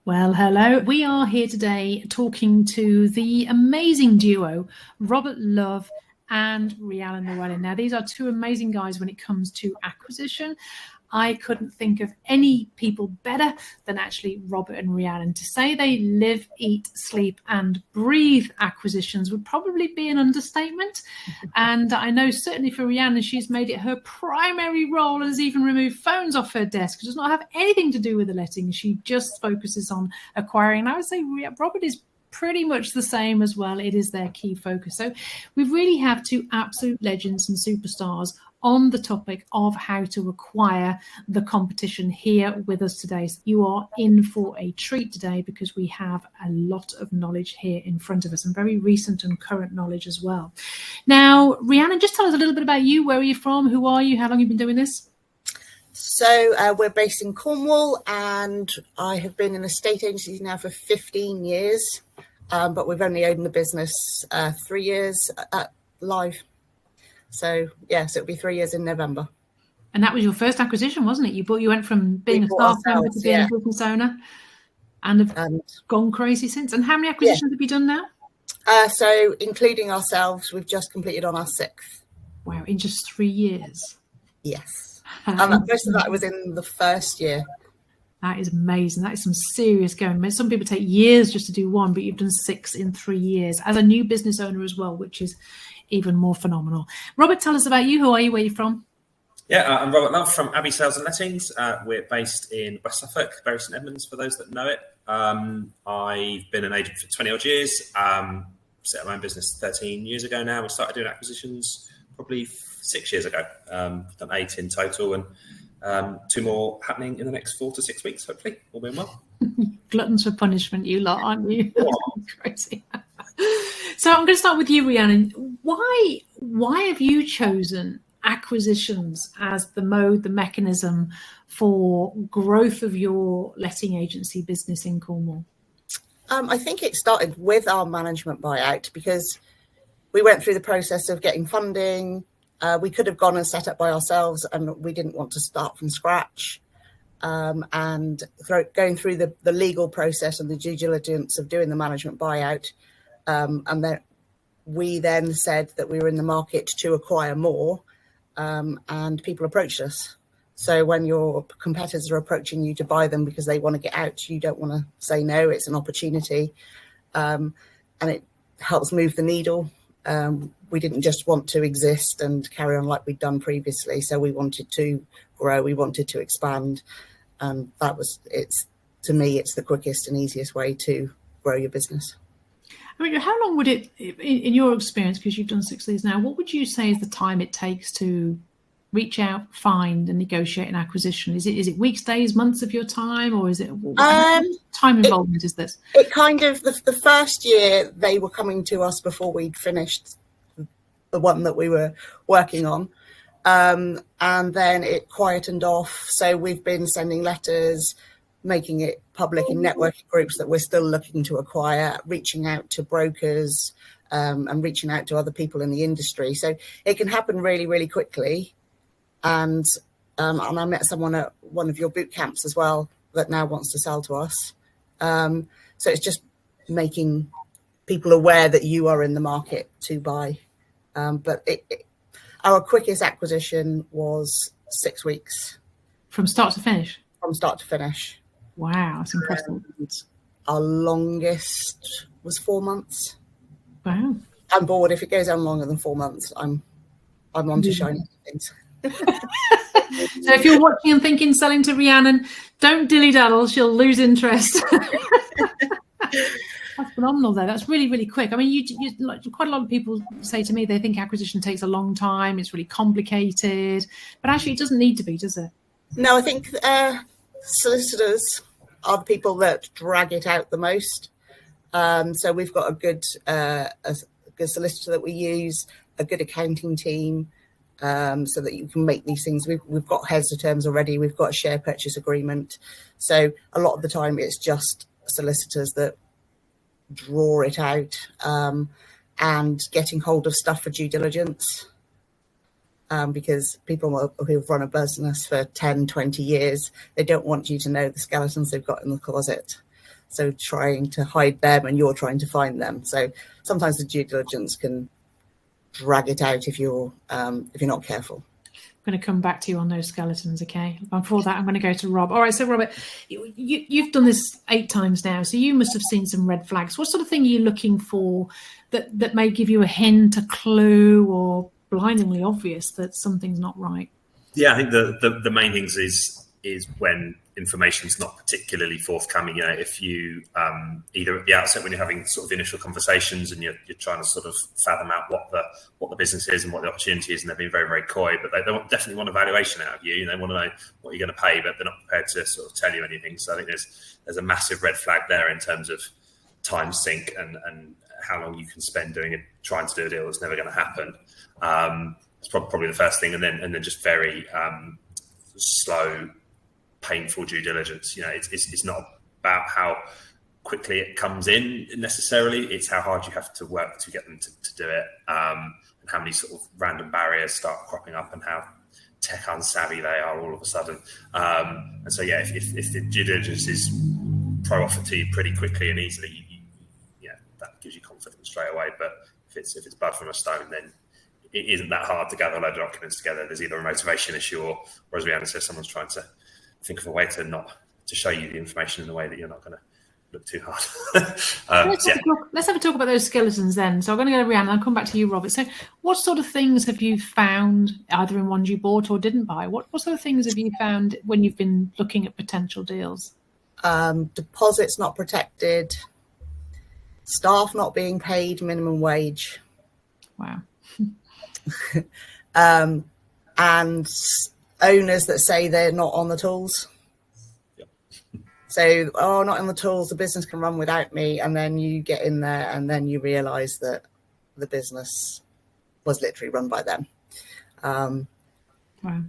Well, hello. We are here today talking to the amazing duo, Robert Love and Rhiannon Llewellyn. Now, these are two amazing guys when it comes to acquisition. I couldn't think of any people better than actually Robert and Rhiannon. To say they live, eat, sleep, and breathe acquisitions would probably be an understatement. And I know certainly for Rhiannon, she's made it her primary role and has even removed phones off her desk. It does not have anything to do with the letting. She just focuses on acquiring. And I would say Robert is pretty much the same as well. It is their key focus. So we really have two absolute legends and superstars on the topic of how to acquire the competition here with us today. So you are in for a treat today because we have a lot of knowledge here in front of us, and very recent and current knowledge as well. Now, Rhiannon, just tell us a little bit about you. Where are you from? Who are you? How long have you been doing this? So we're based in Cornwall, and I have been in estate agencies now for 15 years, but we've only owned the business 3 years live. So, yes, it'll be 3 years in November. And that was your first acquisition, wasn't it? You went from being a staff member to being a business owner and have gone crazy since. And how many acquisitions have you done now? So, including ourselves, we've just completed on our 6th. Wow, in just 3 years? Yes. And most of that was in the first year. That is amazing. That is some serious going. Some people take years just to do one, but you've done 6 in 3 years as a new business owner as well, which is even more phenomenal. Robert, tell us about you. Who are you? Where are you from? Yeah, I'm Robert Love from Abbey Sales and Lettings. We're based in West Suffolk, Bury St Edmunds, for those that know it. I've been an agent for 20 odd years. Set up my own business 13 years ago now. We started doing acquisitions probably 6 years ago. Done 8 in total, and 2 more happening in the next 4 to 6 weeks, hopefully, all being well. Gluttons for punishment, you lot, aren't you? Crazy. So I'm going to start with you, Rhiannon. Why have you chosen acquisitions as the mode, the mechanism for growth of your letting agency business in Cornwall? I think it started with our management buyout because we went through the process of getting funding. We could have gone and set up by ourselves, and we didn't want to start from scratch. And going through the legal process and the due diligence of doing the management buyout. And then we then said that we were in the market to acquire more, and people approached us. So when your competitors are approaching you to buy them because they want to get out, you don't want to say no. It's an opportunity, and it helps move the needle. We didn't just want to exist and carry on like we'd done previously. So we wanted to grow. We wanted to expand. And to me, it's the quickest and easiest way to grow your business. I mean, how long would it, in your experience, because you've done 6 of these now, what would you say is the time it takes to reach out, find and negotiate an acquisition? Is it weeks, days, months of your time, or is it time involvement is this? It kind of, the first year they were coming to us before we'd finished the one that we were working on. And then it quietened off. So we've been sending letters, making it public in networking groups that we're still looking to acquire, reaching out to brokers, and reaching out to other people in the industry. So it can happen really, really quickly. And I met someone at one of your boot camps as well that now wants to sell to us. So it's just making people aware that you are in the market to buy. But our quickest acquisition was 6 weeks. From start to finish? From start to finish. Wow, that's impressive. And our longest was 4 months. Wow. I'm bored. If it goes on longer than 4 months, I'm on to shiny things. So if you're watching and thinking selling to Rhiannon, don't dilly-daddle. She'll lose interest. That's phenomenal, though. That's really, really quick. I mean, you like, quite a lot of people say to me they think acquisition takes a long time. It's really complicated. But actually, it doesn't need to be, does it? No, I think solicitors are the people that drag it out the most. So we've got a good solicitor that we use, a good accounting team, so that you can make these things. We've got heads of terms already. We've got a share purchase agreement. So a lot of the time it's just solicitors that draw it out, and getting hold of stuff for due diligence. Because people who've run a business for 10, 20 years, they don't want you to know the skeletons they've got in the closet. So trying to hide them and you're trying to find them. So sometimes the due diligence can drag it out if you're not careful. I'm going to come back to you on those skeletons, okay? Before that, I'm going to go to Rob. All right, so Robert, you've done this 8 times now, so you must have seen some red flags. What sort of thing are you looking for that may give you a hint, a clue, or blindingly obvious that something's not right? Yeah, I think the main things is when information's not particularly forthcoming. If you either at the outset when you're having sort of initial conversations and you're trying to sort of fathom out what the business is and what the opportunity is, and they're being very, very coy, but they definitely want a valuation out of you. They want to know what you're going to pay, but they're not prepared to sort of tell you anything. So I think there's a massive red flag there in terms of time sink and how long you can spend trying to do a deal that's never going to happen. It's probably the first thing, and then just very slow, painful due diligence. It's not about how quickly it comes in necessarily. It's how hard you have to work to get them to do it, and how many sort of random barriers start cropping up, and how tech unsavvy they are all of a sudden. And so, yeah, if the due diligence is pro-offered to you pretty quickly and easily, that gives you confidence straight away. But if it's blood from a stone, then it isn't that hard to gather a load of documents together. There's either a motivation issue or as Rhiannon says, someone's trying to think of a way to show you the information in a way that you're not going to look too hard. Let's have a talk about those skeletons then. So I'm going to go to Rhiannon. I'll come back to you, Robert. So what sort of things have you found either in ones you bought or didn't buy? What sort of things have you found when you've been looking at potential deals? Deposits not protected, staff not being paid minimum wage. Wow. And owners that say they're not on the tools. Yep. So, not on the tools, the business can run without me. And then you get in there and then you realise that the business was literally run by them. Wow.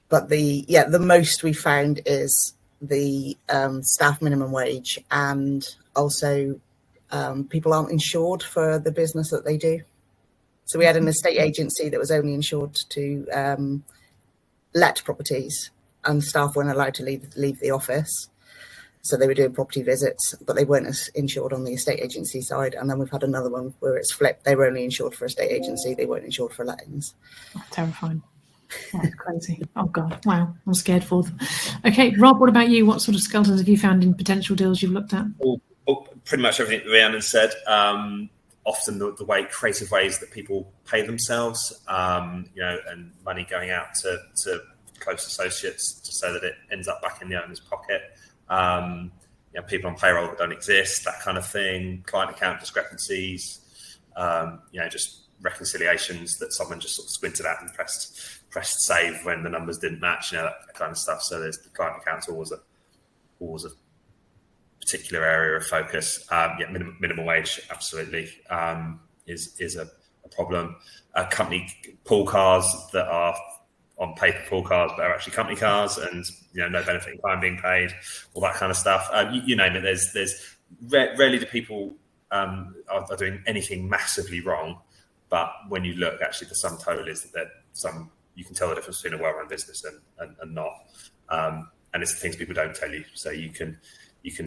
But the most we found is the staff minimum wage, and also people aren't insured for the business that they do. So we had an estate agency that was only insured to let properties, and staff weren't allowed to leave the office. So they were doing property visits, but they weren't insured on the estate agency side. And then we've had another one where it's flipped. They were only insured for estate agency. They weren't insured for lettings. Oh, terrifying. That's crazy. Oh, God. Wow. I'm scared for them. Okay, Rob, what about you? What sort of skeletons have you found in potential deals you've looked at? Pretty much everything that Rhiannon said. Often the creative ways that people pay themselves, and money going out to close associates just so that it ends up back in the owner's pocket. People on payroll that don't exist, that kind of thing. Client account discrepancies, just reconciliations that someone just sort of squinted at and pressed save when the numbers didn't match, that kind of stuff. So there's the client account's always a particular area of focus. Minimum wage absolutely is a problem. Company pool cars that are on paper pool cars but are actually company cars, and no benefit in kind being paid, all that kind of stuff. You name it. There's rarely do people are doing anything massively wrong, but when you look, actually the sum total is that you can tell the difference between a well-run business and not. And it's the things people don't tell you. So you can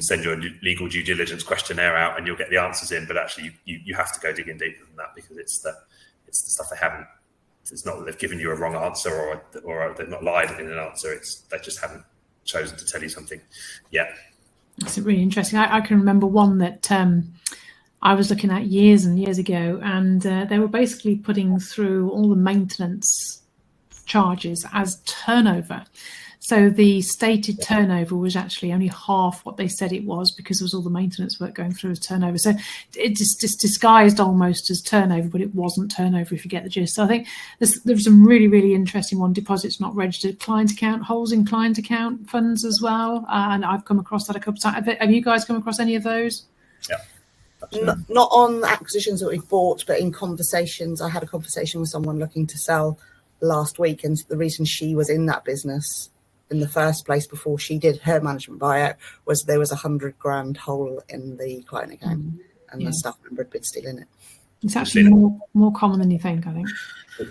send your legal due diligence questionnaire out and you'll get the answers in, but actually you have to go digging deeper than that, because it's the stuff they haven't. It's not that they've given you a wrong answer or they've not lied in an answer. They just haven't chosen to tell you something yet. That's really interesting. I can remember one that I was looking at years and years ago, and they were basically putting through all the maintenance charges as turnover. So the stated turnover was actually only half what they said it was, because there was all the maintenance work going through as turnover. So it just disguised almost as turnover, but it wasn't turnover, if you get the gist. So I think there's some really, really interesting one. Deposits not registered, client account, holes in client account funds as well. And I've come across that a couple of times. Have you guys come across any of those? Yeah. Not on acquisitions that we've bought, but in conversations. I had a conversation with someone looking to sell last week, and the reason she was in that business in the first place before she did her management buyout was there was $100,000 hole in the client account, and the staff member had been stealing it. It's actually more common than you think, I think.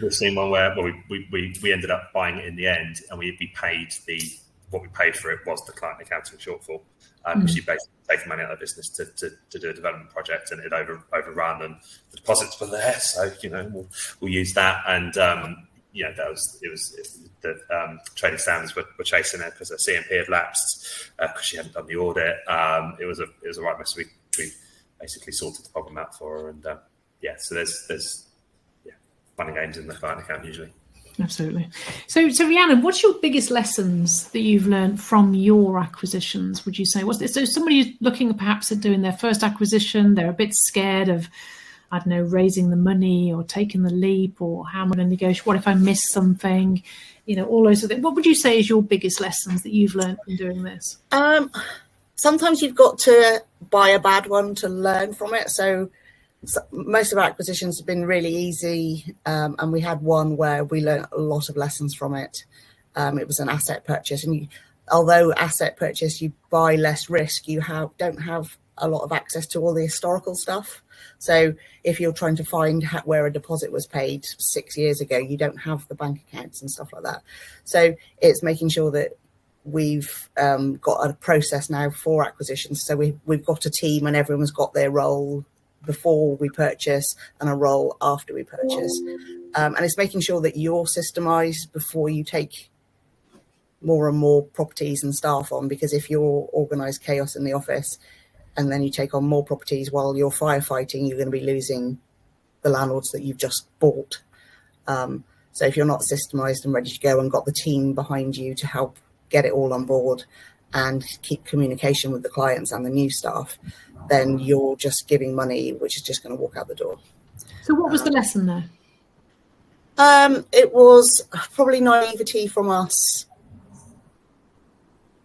We've seen one where we ended up buying it in the end, and we paid the what we paid for it was the client accounting shortfall. Because you basically taken money out of the business to do a development project, and it overrun, and the deposits were there, so we'll use that. And the trading standards were chasing it because the CMP had lapsed because she hadn't done the audit. It was a right mess. We basically sorted the problem out for her, and so there's fun and games in the client account usually. Absolutely. So Rhiannon, what's your biggest lessons that you've learned from your acquisitions, would you say? So somebody who's looking perhaps at doing their first acquisition, they're a bit scared of, I don't know, raising the money or taking the leap, or how am I going to negotiate? What if I miss something? All those sort of things. What would you say is your biggest lessons that you've learned from doing this? Sometimes you've got to buy a bad one to learn from it. So most of our acquisitions have been really easy, and we had one where we learned a lot of lessons from it. It was an asset purchase, and although asset purchase, you buy less risk, you don't have a lot of access to all the historical stuff. So if you're trying to find where a deposit was paid 6 years ago, you don't have the bank accounts and stuff like that. So it's making sure that we've got a process now for acquisitions. So we've got a team, and everyone's got their role before we purchase and a role after we purchase. And it's making sure that you're systemized before you take more and more properties and staff on, because if you're organized chaos in the office and then you take on more properties while you're firefighting, you're going to be losing the landlords that you've just bought. So if you're not systemized and ready to go and got the team behind you to help get it all on board and keep communication with the clients and the new staff, then you're just giving money, which is just going to walk out the door. So what was the lesson there? It was probably naivety from us,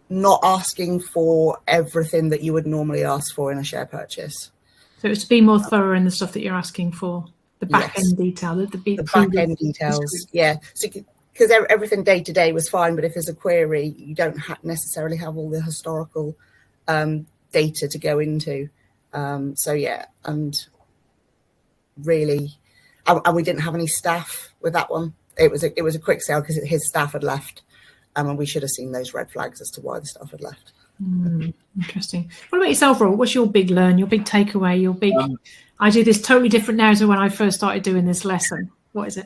not asking for everything that you would normally ask for in a share purchase. So it's to be more thorough in the stuff that you're asking for, the back end detail, the back end details. Yeah. So, because everything day to day was fine, but if there's a query, you don't necessarily have all the historical data to go into. And really, and we didn't have any staff with that one. It was a quick sale because his staff had left, and we should have seen those red flags as to why the staff had left. Interesting. What about yourself, Rob? What's your big learn, your big takeaway, your big? I do this totally different now to when I first started doing this lesson. What is it?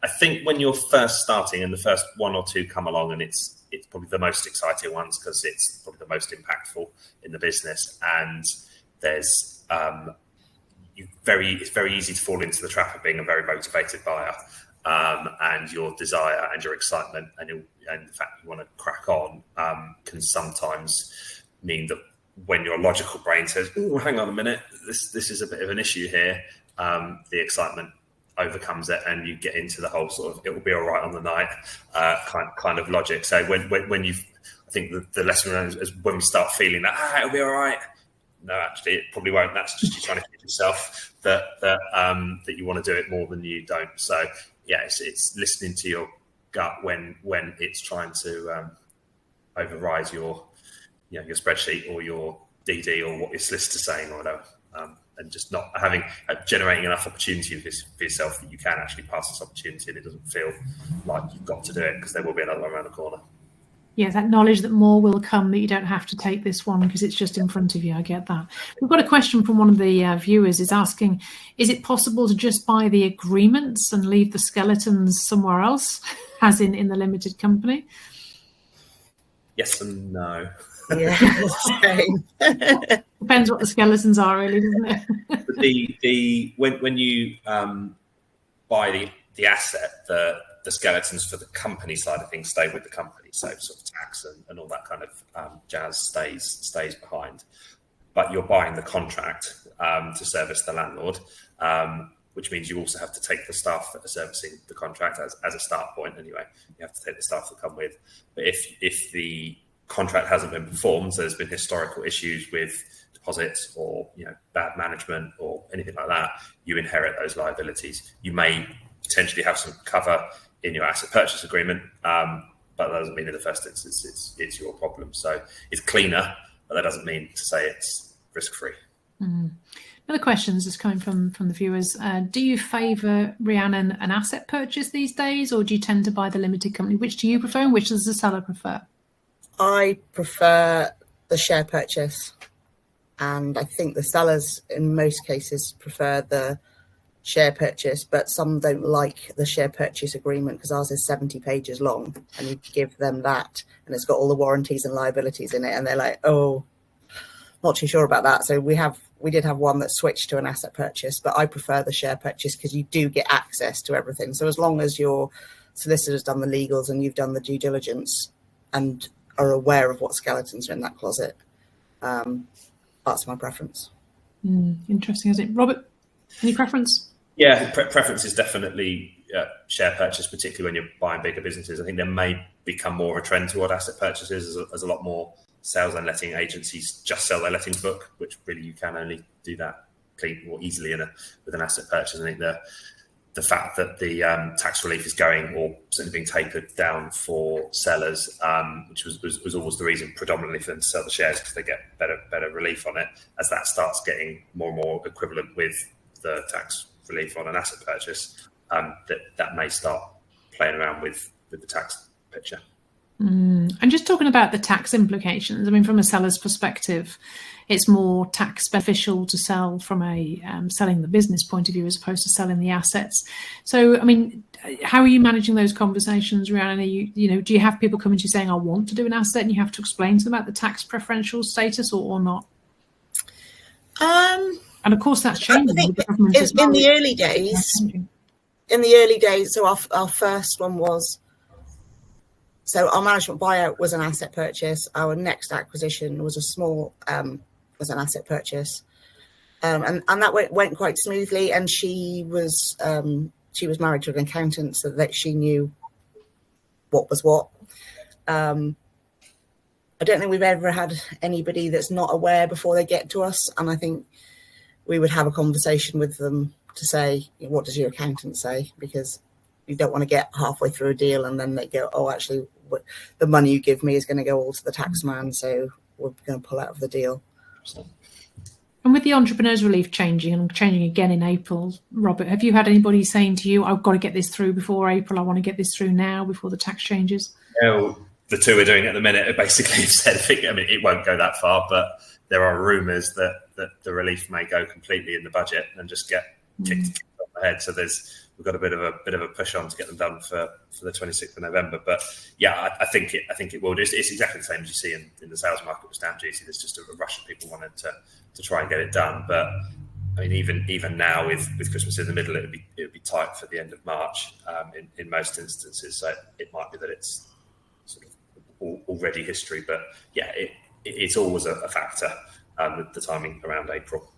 I think when you're first starting and the first one or two come along, and it's probably the most exciting ones because it's probably the most impactful in the business, and there's it's very easy to fall into the trap of being a very motivated buyer, and your desire and your excitement and the fact you want to crack on can sometimes mean that when your logical brain says, "Oh, hang on a minute, this is a bit of an issue here," the excitement overcomes it, and you get into the whole sort of "it will be all right on the night" kind of logic. So when I think the lesson learned is when we start feeling that it'll be all right. No, actually, it probably won't. That's just you trying to kid yourself that you want to do it more than you don't. So yeah, it's listening to your gut when it's trying to override your spreadsheet or your DD or what your solicitor's saying or whatever. And just not generating enough opportunity for yourself that you can actually pass this opportunity, and it doesn't feel like you've got to do it because there will be another one around the corner. Yeah, that knowledge that more will come, that you don't have to take this one because it's just in front of you. I get that. We've got a question from one of the viewers. Is asking, is it possible to just buy the agreements and leave the skeletons somewhere else, as in the limited company? Yes and no. Yeah, same. Depends what the skeletons are, really, doesn't it? When you buy the asset, the skeletons for the company side of things stay with the company, so sort of tax and all that kind of jazz stays behind. But you're buying the contract to service the landlord, which means you also have to take the staff that are servicing the contract as a start point. Anyway, you have to take the staff that come with. But if the contract hasn't been performed, so there's been historical issues with deposits or bad management or anything like that, you inherit those liabilities. You may potentially have some cover in your asset purchase agreement, but that doesn't mean in the first instance it's your problem. So it's cleaner, but that doesn't mean to say it's risk-free. Another question is coming from the viewers. Do you favour, Rhiannon, an asset purchase these days, or do you tend to buy the limited company? Which do you prefer and which does the seller prefer? I prefer the share purchase, and I think the sellers in most cases prefer the share purchase, but some don't like the share purchase agreement because ours is 70 pages long, and you give them that and it's got all the warranties and liabilities in it, and they're like, oh, not too sure about that. So we did have one that switched to an asset purchase, but I prefer the share purchase because you do get access to everything. So as long as your solicitor's done the legals and you've done the due diligence and are aware of what skeletons are in that closet, that's my preference. Interesting, isn't it? Robert, any preference? Yeah, preference is definitely share purchase, particularly when you're buying bigger businesses. I think there may become more of a trend toward asset purchases as a lot more sales and letting agencies just sell their lettings book, which really you can only do that clean or easily with an asset purchase. I think the fact that the tax relief is going or certainly being tapered down for sellers, which was always the reason predominantly for them to sell the shares, because they get better relief on it. As that starts getting more and more equivalent with the tax relief on an asset purchase, that may start playing around with the tax picture. And just talking about the tax implications, I mean, from a seller's perspective, it's more tax beneficial to sell from a selling the business point of view as opposed to selling the assets. So, I mean, how are you managing those conversations, Rhiannon? Do you have people coming to you saying, I want to do an asset, and you have to explain to them about the tax preferential status or not? And of course, that's changing. In the early days, so our first one was, so our management buyout was an asset purchase. Our next acquisition was was an asset purchase, and that went quite smoothly. And she was married to an accountant, so that she knew what was what. I don't think we've ever had anybody that's not aware before they get to us, and I think we would have a conversation with them to say, what does your accountant say? Because you don't want to get halfway through a deal and then they go, oh, actually, the money you give me is going to go all to the tax man, so we're going to pull out of the deal. And with the entrepreneurs relief changing again in April, Robert, have you had anybody saying to you, I've got to get this through before April, I want to get this through now before the tax changes? Well, the two we're doing at the minute basically have said, I mean, it won't go that far, but there are rumours that the relief may go completely in the budget and just get kicked off the head. So we've got a bit of a push on to get them done for the 26th of November. But yeah, I think it will do. It's exactly the same as you see in the sales market with stamp duty. There's just a rush of people wanting to try and get it done. But I mean, even now with Christmas in the middle, it would be tight for the end of March in most instances. So it might be that it's sort of already history. But yeah, it's always a factor with the timing around April.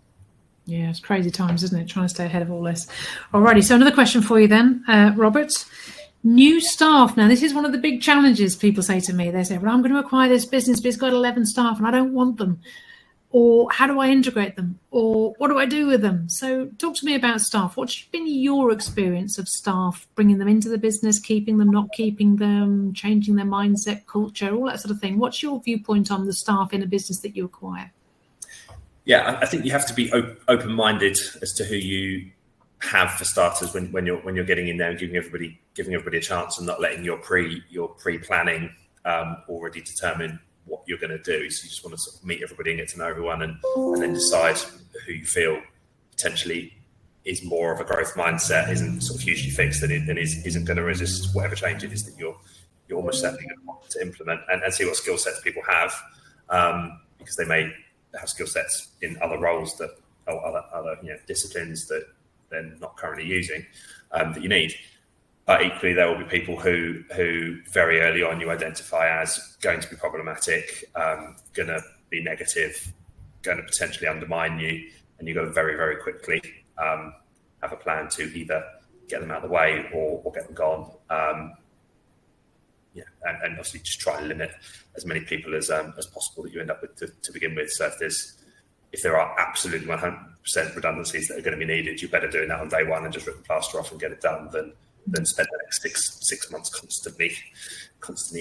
Yeah, it's crazy times, isn't it? Trying to stay ahead of all this. Alrighty, so another question for you then, Robert. New staff. Now, this is one of the big challenges people say to me. They say, well, I'm going to acquire this business, but it's got 11 staff and I don't want them. Or how do I integrate them? Or what do I do with them? So talk to me about staff. What's been your experience of staff, bringing them into the business, keeping them, not keeping them, changing their mindset, culture, all that sort of thing? What's your viewpoint on the staff in a business that you acquire? Yeah, I think you have to be open-minded as to who you have for starters when you're getting in there and giving everybody a chance and not letting your pre-planning already determine what you're going to do. So you just want to sort of meet everybody and get to know everyone and then decide who you feel potentially is more of a growth mindset, isn't sort of hugely fixed and isn't going to resist whatever change it is that you're almost certainly going to want to implement, and see what skill sets people have, because they may have skill sets in other roles that or other disciplines that they're not currently using that you need. But equally, there will be people who very early on you identify as going to be problematic, going to be negative, going to potentially undermine you, and you've got to very, very quickly have a plan to either get them out of the way or get them gone. And obviously just try and limit as many people as possible that you end up with to begin with. So if there are absolutely 100% redundancies that are going to be needed, you're better doing that on day one and just rip the plaster off and get it done than spend the next six months constantly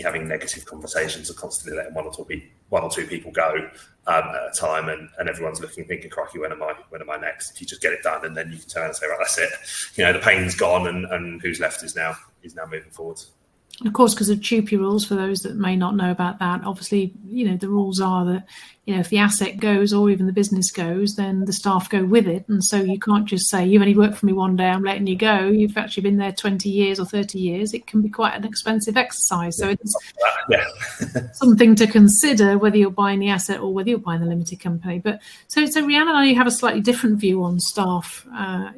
having negative conversations or constantly letting one or two people go at a time, and everyone's looking thinking, crikey, when am I next? If you just get it done and then you can turn and say, right, that's it. The pain's gone and who's left is now moving forward. Of course, because of TUPE rules, for those that may not know about that, obviously, the rules are that, if the asset goes or even the business goes, then the staff go with it. And so you can't just say, you've only worked for me one day, I'm letting you go. You've actually been there 20 years or 30 years. It can be quite an expensive exercise. So it's something to consider, whether you're buying the asset or whether you're buying the limited company. But so Rhiannon and I have a slightly different view on staff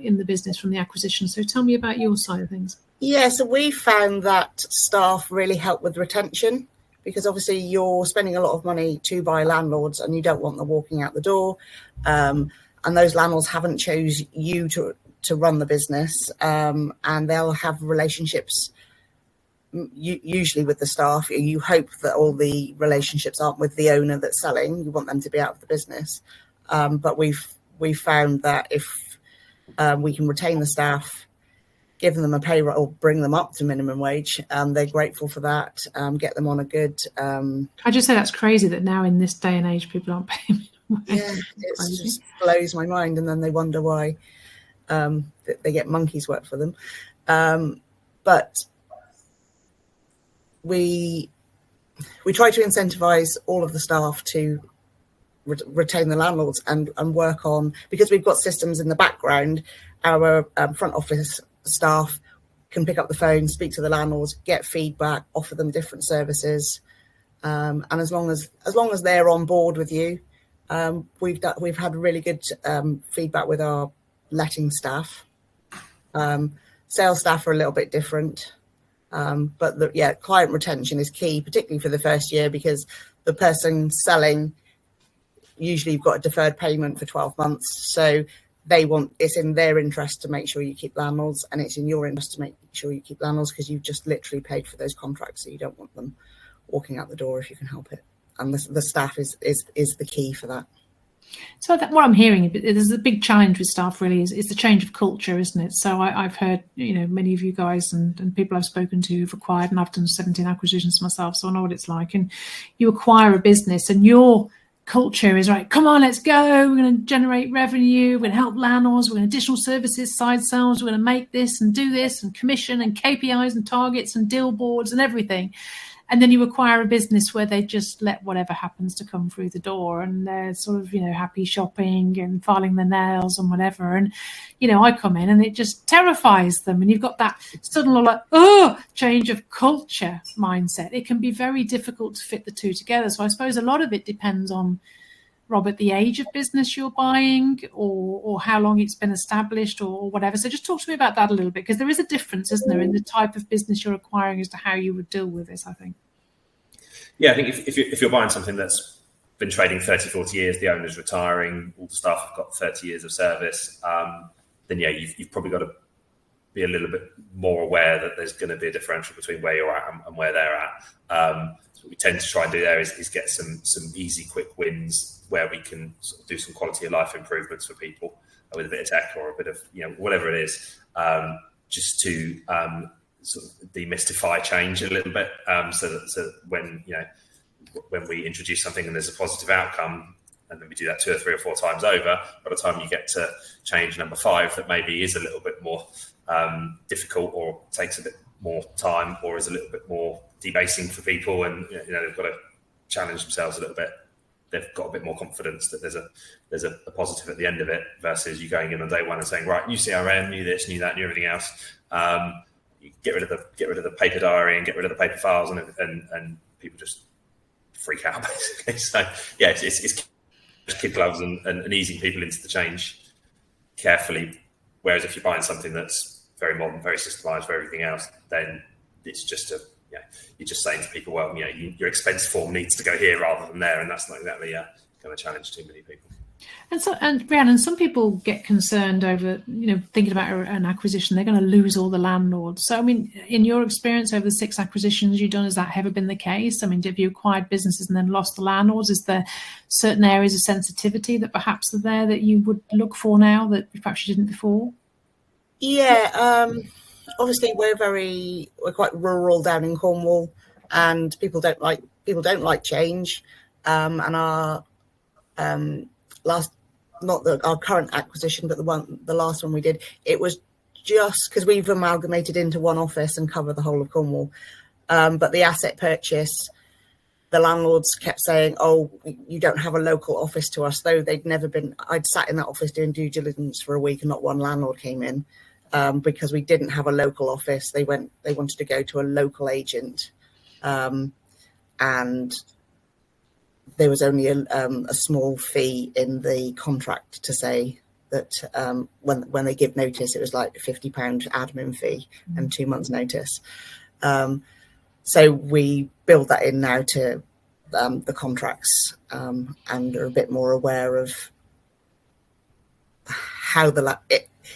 in the business from the acquisition. So tell me about your side of things. Yeah, so we found that staff really help with retention, because obviously you're spending a lot of money to buy landlords and you don't want them walking out the door. And those landlords haven't chose you to run the business, and they'll have relationships usually with the staff. You hope that all the relationships aren't with the owner that's selling. You want them to be out of the business. But we've found that if we can retain the staff, giving them a pay rise or bring them up to minimum wage, they're grateful for that. Get them on a good. I just say that's crazy that now in this day and age people aren't paying minimum wage. Yeah, it just blows my mind, and then they wonder why they get monkeys work for them. But we try to incentivize all of the staff to retain the landlords and work on, because we've got systems in the background. Our front office staff can pick up the phone, speak to the landlords, get feedback, offer them different services, and as long as they're on board with you, we've had really good feedback with our letting staff. Sales staff are a little bit different, but client retention is key, particularly for the first year, because the person selling, usually you've got a deferred payment for 12 months, so it's in their interest to make sure you keep landlords, and it's in your interest to make sure you keep landlords, because you've just literally paid for those contracts, so you don't want them walking out the door if you can help it. And the staff is the key for that. So what I'm hearing, there's a big challenge with staff really is the change of culture, isn't it? So I've heard, many of you guys and people I've spoken to who've acquired, and I've done 17 acquisitions myself, so I know what it's like. And you acquire a business and your culture is right, come on, let's go, we're going to generate revenue, we're going to help landlords, we're going to additional services, side sales, we're going to make this and do this, and commission and KPIs and targets and deal boards and everything. And then you acquire a business where they just let whatever happens to come through the door, and they're sort of, happy shopping and filing their nails and whatever. And, I come in and it just terrifies them. And you've got that sudden change of culture mindset. It can be very difficult to fit the two together. So I suppose a lot of it depends on, Robert, the age of business you're buying or how long it's been established or whatever. So just talk to me about that a little bit, because there is a difference, isn't there, in the type of business you're acquiring as to how you would deal with this, I think. Yeah, I think if you're buying something that's been trading 30, 40 years, the owner's retiring, all the staff have got 30 years of service, then you've probably got to be a little bit more aware that there's going to be a differential between where you're at and where they're at. So what we tend to try and do there is get some easy, quick wins where we can sort of do some quality of life improvements for people with a bit of tech or a bit of, whatever it is, just to sort of demystify change a little bit, so that when we introduce something and there's a positive outcome, and then we do that 2 or 3 or 4 times over, by the time you get to change number 5, that maybe is a little bit more difficult or takes a bit more time or is a little bit more debasing for people, and they've got to challenge themselves a little bit. They've got a bit more confidence that there's a positive at the end of it, versus you going in on day one and saying, right, new CRM, new this, new that, new everything else. You get rid of the paper diary and get rid of the paper files, and people just freak out basically. So yeah, it's kid gloves and easing people into the change carefully. Whereas if you're buying something that's very modern, very systemized for everything else, then it's just you're just saying to people, well, your expense form needs to go here rather than there, and that's not exactly going to challenge too many people. And Rhiannon, some people get concerned over, thinking about an acquisition, they're going to lose all the landlords. So, I mean, in your experience over the 6 acquisitions you've done, has that ever been the case? I mean, have you acquired businesses and then lost the landlords? Is there certain areas of sensitivity that perhaps are there that you would look for now that perhaps you didn't before? Yeah, obviously we're quite rural down in Cornwall, and people don't like change. And our our current acquisition, but the last one we did, it was just because we've amalgamated into one office and cover the whole of Cornwall. But the asset purchase, the landlords kept saying, oh, you don't have a local office to us, though they'd never been. I'd sat in that office doing due diligence for a week and not one landlord came in because we didn't have a local office. They wanted to go to a local agent. And there was only a small fee in the contract to say that when they give notice, it was like a £50 admin fee and 2 months notice. So we build that in now to the contracts and are a bit more aware of how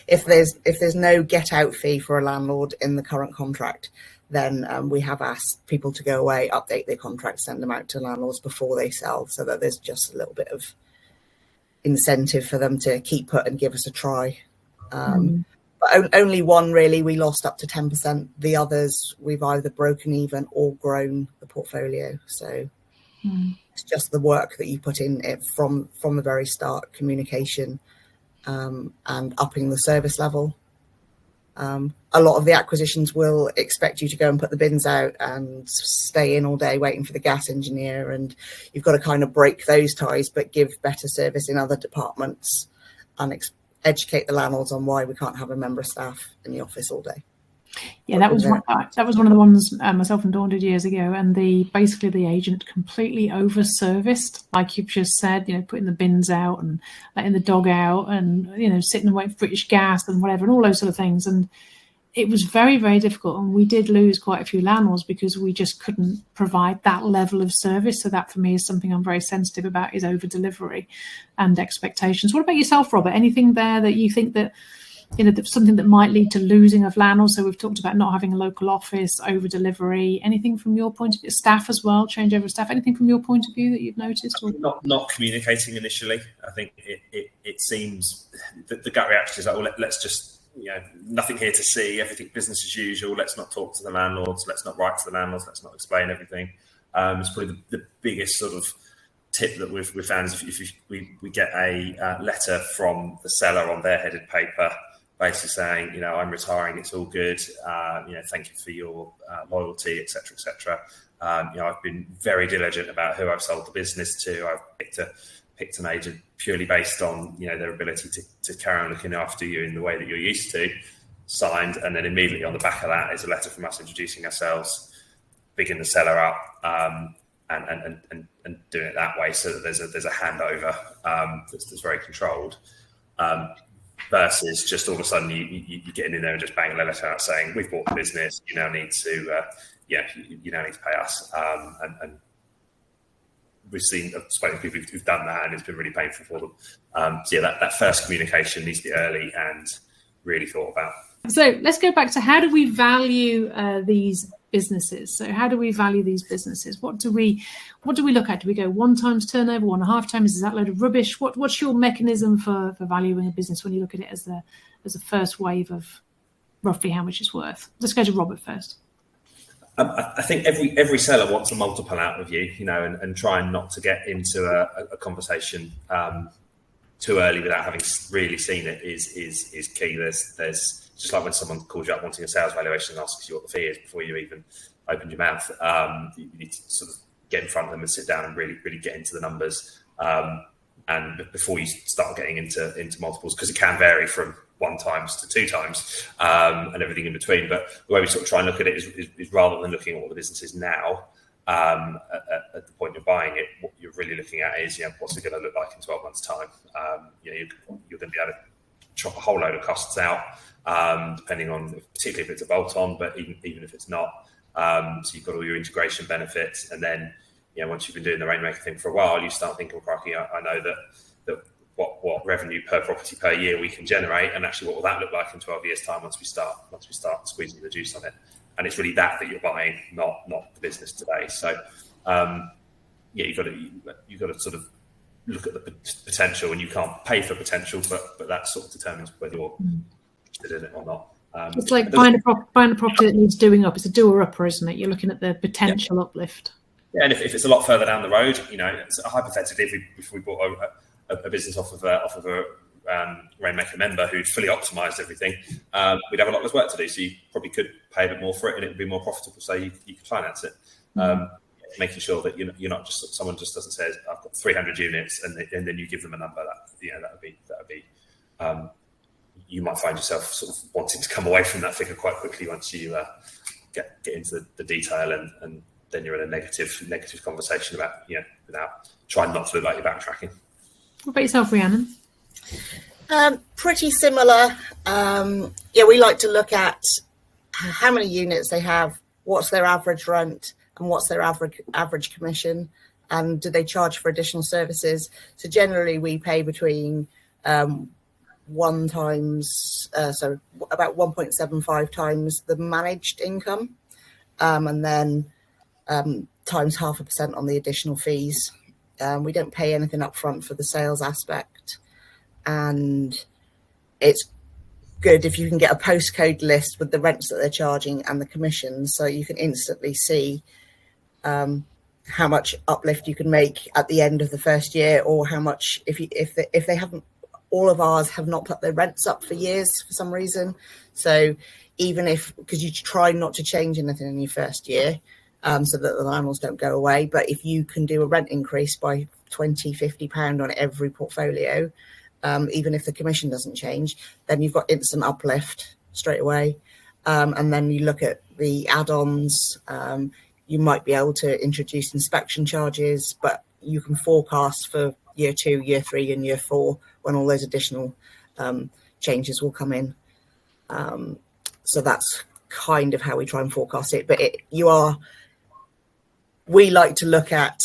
if there's no get out fee for a landlord in the current contract, then we have asked people to go away, update their contracts, send them out to landlords before they sell, so that there's just a little bit of incentive for them to keep put and give us a try. But only one really, we lost up to 10%. The others, we've either broken even or grown the portfolio. So it's just the work that you put in it from the very start, communication and upping the service level. A lot of the acquisitions will expect you to go and put the bins out and stay in all day waiting for the gas engineer, and you've got to kind of break those ties but give better service in other departments and educate the landlords on why we can't have a member of staff in the office all day. Yeah, that was one of the ones myself and Dawn did years ago, and basically the agent completely over-serviced, like you've just said, putting the bins out and letting the dog out and, sitting and waiting for British Gas and whatever and all those sort of things. And it was very, very difficult. And we did lose quite a few landlords because we just couldn't provide that level of service. So that for me is something I'm very sensitive about, is over-delivery and expectations. What about yourself, Robert? Anything there that you think that something that might lead to losing of landlords? So we've talked about not having a local office, over delivery. Anything from your point of view, staff as well, changeover of staff? Anything from your point of view that you've noticed? Or? Not communicating initially. I think it seems that the gut reaction is like, well, let's just nothing here to see, everything business as usual. Let's not talk to the landlords. Let's not write to the landlords. Let's not explain everything. It's probably the biggest sort of tip that we've found is if we get a letter from the seller on their headed paper, basically saying, I'm retiring, it's all good, thank you for your loyalty, etc., etc. I've been very diligent about who I've sold the business to. I've picked an agent purely based on, their ability to carry on looking after you in the way that you're used to, signed, and then immediately on the back of that is a letter from us introducing ourselves, bigging the seller up, and doing it that way, so that there's a handover that's very controlled. Versus just all of a sudden you getting in there and just banging a letter out saying, we've bought the business, you now need to pay us. And we've spoken to people who've done that, and it's been really painful for them. That first communication needs to be early and really thought about. So let's go back to, how do we value these businesses? So how do we value these businesses? What do we look at? Do we go 1 times turnover, 1.5 times? Is that a load of rubbish? What's your mechanism for valuing a business when you look at it as a first wave of roughly how much it's worth? Let's go to Robert first. I think every seller wants a multiple out of you, and trying not to get into a conversation too early without having really seen it is key. There's just like when someone calls you up wanting a sales valuation and asks you what the fee is before you even open your mouth. You need to sort of get in front of them and sit down and really, really get into the numbers. And before you start getting into multiples, because it can vary from 1 times to 2 times and everything in between. But the way we sort of try and look at it is rather than looking at what the business is now, at the point you're buying it, what you're really looking at is, what's it going to look like in 12 months' time? You're going to be able to chop a whole load of costs out, depending on, particularly if it's a bolt-on, but even if it's not. So you've got all your integration benefits, and then once you've been doing the Rainmaker thing for a while, you start thinking, crikey, I know that what revenue per property per year we can generate, and actually what will that look like in 12 years' time once we start squeezing the juice on it. And it's really that you're buying, not the business today. So you've got to sort of look at the potential, and you can't pay for potential, but that sort of determines whether you're interested in it or not. It's like buying a property that needs doing up. It's a doer-upper, isn't it? You're looking at the potential uplift. Yeah, and if it's a lot further down the road, it's hypothetically, if we bought a business off of a Rainmaker member who'd fully optimised everything, we'd have a lot less work to do. So you probably could pay a bit more for it, and it would be more profitable. So you could finance it. Making sure that you're not just someone just doesn't say I've got 300 units and then you give them a number. That would be you might find yourself sort of wanting to come away from that figure quite quickly once you get into the detail, and then you're in a negative conversation about without trying not to look like you're backtracking. What about yourself, Rhiannon? Pretty similar. We like to look at how many units they have, what's their average rent, and what's their average commission, and do they charge for additional services. So generally we pay between about 1.75 times the managed income, and then times 0.5% on the additional fees. We don't pay anything up front for the sales aspect, and it's good if you can get a postcode list with the rents that they're charging and the commissions, so you can instantly see how much uplift you can make at the end of the first year, or how much if they haven't. All of ours have not put their rents up for years for some reason. So even because you try not to change anything in your first year, so that the landlords don't go away. But if you can do a rent increase by £20-50 on every portfolio, even if the commission doesn't change, then you've got instant uplift straight away. And then you look at the add-ons. You might be able to introduce inspection charges, but you can forecast for year 2, year 3, and year 4 when all those additional changes will come in. So that's kind of how we try and forecast it. But we like to look at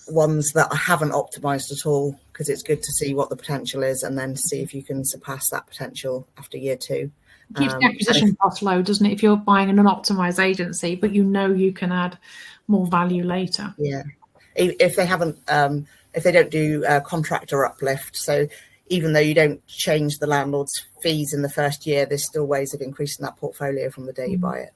ones that haven't optimized at all, because it's good to see what the potential is, and then see if you can surpass that potential after year 2. Keeps the acquisition cost low, doesn't it? If you're buying an unoptimized agency, but you can add more value later. Yeah, if they haven't, if they don't do contractor uplift, so even though you don't change the landlord's fees in the first year, there's still ways of increasing that portfolio from the day you buy it.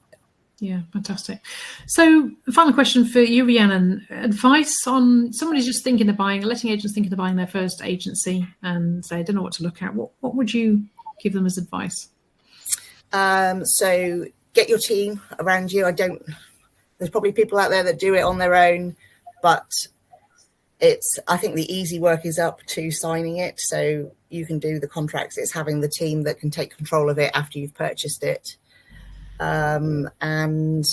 Yeah, fantastic. So, final question for you, Rhiannon. Advice on someone who's just thinking of buying, a letting agent's thinking of buying their first agency, and they don't know what to look at. What would you give them as advice? So get your team around you. There's probably people out there that do it on their own, but I think the easy work is up to signing it. So you can do the contracts. It's having the team that can take control of it after you've purchased it. And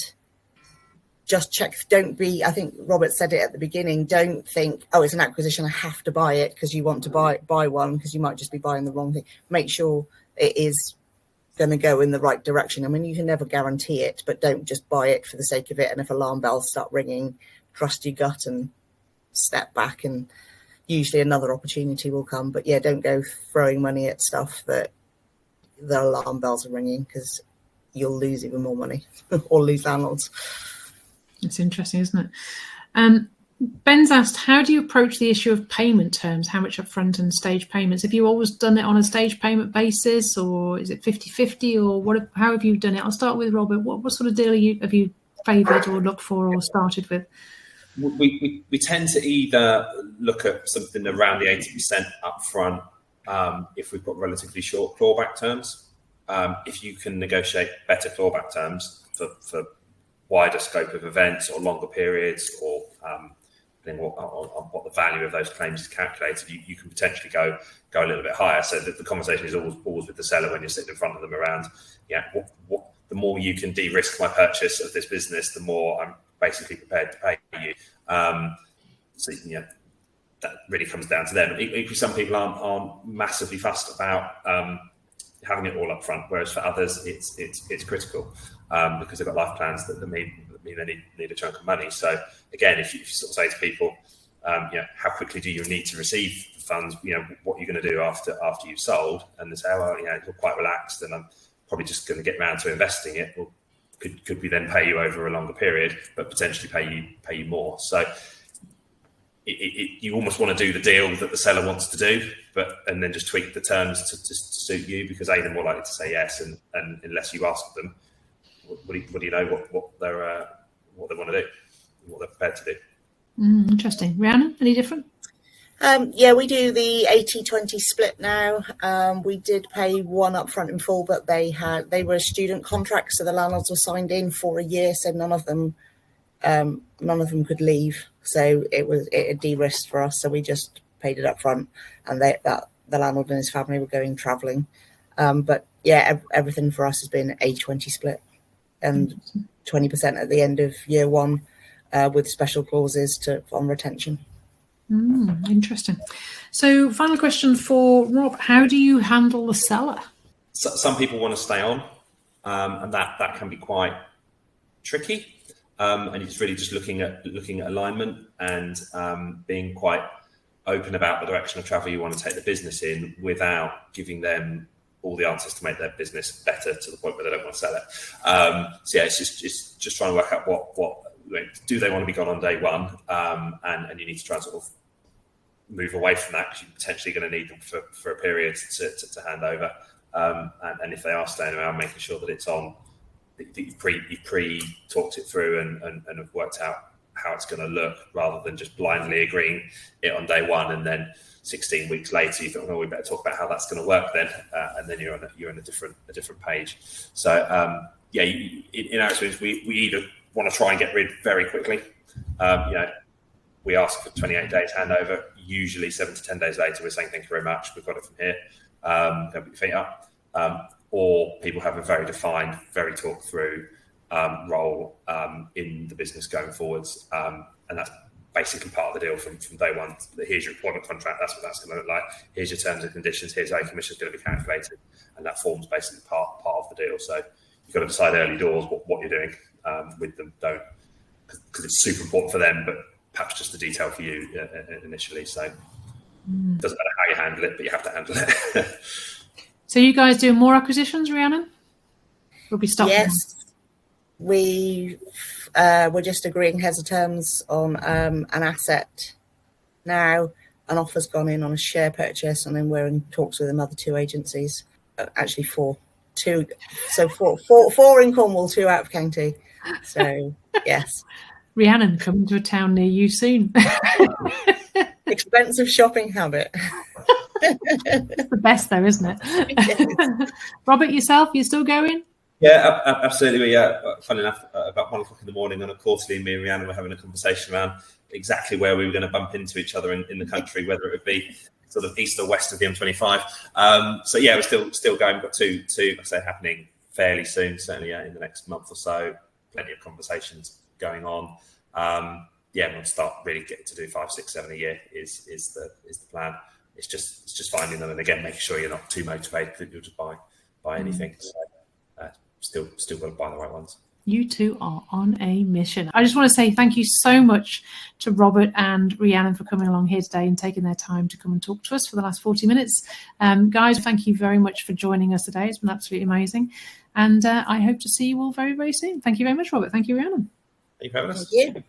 just check. I think Robert said it at the beginning, don't think, it's an acquisition, I have to buy it because you want to buy one, because you might just be buying the wrong thing. Make sure it is going to go in the right direction. I mean, you can never guarantee it, but don't just buy it for the sake of it. And if alarm bells start ringing, trust your gut and step back, and usually another opportunity will come. But yeah, don't go throwing money at stuff that the alarm bells are ringing, because you'll lose even more money or lose landlords. It's interesting, isn't it? Ben's asked, how do you approach the issue of payment terms? How much upfront and stage payments? Have you always done it on a stage payment basis, or is it 50-50, or how have you done it? I'll start with Robert. What sort of deal have you favoured or looked for or started with? We tend to either look at something around the 80% upfront if we've got relatively short clawback terms. If you can negotiate better clawback terms for wider scope of events or longer periods, or depending on what the value of those claims is calculated, you can potentially go a little bit higher. So the conversation is always with the seller when you're sitting in front of them around, the more you can de-risk my purchase of this business, the more I'm basically prepared to pay you. That really comes down to them. Equally, some people aren't massively fussed about having it all up front, whereas for others it's critical because they've got life plans that mean they need a chunk of money. So again, if you sort of say to people, how quickly do you need to receive the funds? What you're going to do after you've sold, and they say, you're quite relaxed, and I'm probably just going to get round to investing it. Well, could we then pay you over a longer period, but potentially pay you more? So you almost want to do the deal that the seller wants to do, and then just tweak the terms to suit you, because they're more likely to say yes, and unless you ask them, what do you know what they want to do, what they're prepared to do. Interesting. Rhiannon, any different? Yeah, we do the 80-20 split now. We did pay one upfront in full, but they were a student contract, so the landlords were signed in for a year, so none of them could leave. So it de-risked for us. So we just paid it up front, and the landlord and his family were going travelling. But yeah, everything for us has been 80-20 split, and 20% at the end of year one, with special clauses on retention. Interesting. So final question for Rob, how do you handle the seller? So, some people want to stay on, and that can be quite tricky. And it's really just looking at alignment and being quite open about the direction of travel you want to take the business in, without giving them all the answers to make their business better to the point where they don't want to sell it. So yeah, it's just trying to work out what do they want to be gone on day one, and you need to try and sort of move away from that, because you're potentially going to need them for a period to hand over. And if they are staying around, making sure that it's on, that you've pre-talked it through and have worked out how it's going to look, rather than just blindly agreeing it on day one, and then 16 weeks later you think, oh, we better talk about how that's going to work then, and then you're on a different page. So yeah, in our experience, we either want to try and get rid very quickly. We ask for 28 days handover. Usually 7 to 10 days later, we're saying, thank you very much, we've got it from here. Go put your feet up. Or people have a very defined, very talked through role in the business going forwards. And that's basically part of the deal from day one. Here's your employment contract. That's what that's going to look like. Here's your terms and conditions. Here's how your commission is going to be calculated. And that forms basically part of the deal. So you've got to decide early doors what you're doing with them. Don't, because it's super important for them, but perhaps just the detail for you initially. So it doesn't matter how you handle it, but you have to handle it. So you guys doing more acquisitions, Rhiannon? We'll be stopping. Yes, we're just agreeing heads of terms on an asset now. An offer's gone in on a share purchase, and then we're in talks with another 2 agencies. Actually, 4. 2. So 4 in Cornwall, 2 out of county. So yes. Rhiannon coming to a town near you soon. Expensive shopping habit. It's the best though, isn't it? Yes. Robert, yourself, you still going? Yeah, absolutely. Yeah, funny enough, about 1 o'clock in the morning on a quarterly, me and Rhiannon were having a conversation around exactly where we were going to bump into each other in the country, whether it would be sort of east or west of the M25. So yeah, we're still going. We've got two I say, happening fairly soon, certainly in the next month or so. Plenty of conversations going on. We'll start really getting to do 5, 6, 7 a year is the plan. It's just finding them, and again making sure you're not too motivated that you'll just buy anything. So, still got to buy the right ones. You two are on a mission. I just want to say thank you so much to Robert and Rhiannon for coming along here today and taking their time to come and talk to us for the last 40 minutes. Guys, thank you very much for joining us today. It's been absolutely amazing. And I hope to see you all very, very soon. Thank you very much, Robert. Thank you, Rhiannon. Thank you for having us. Thank you.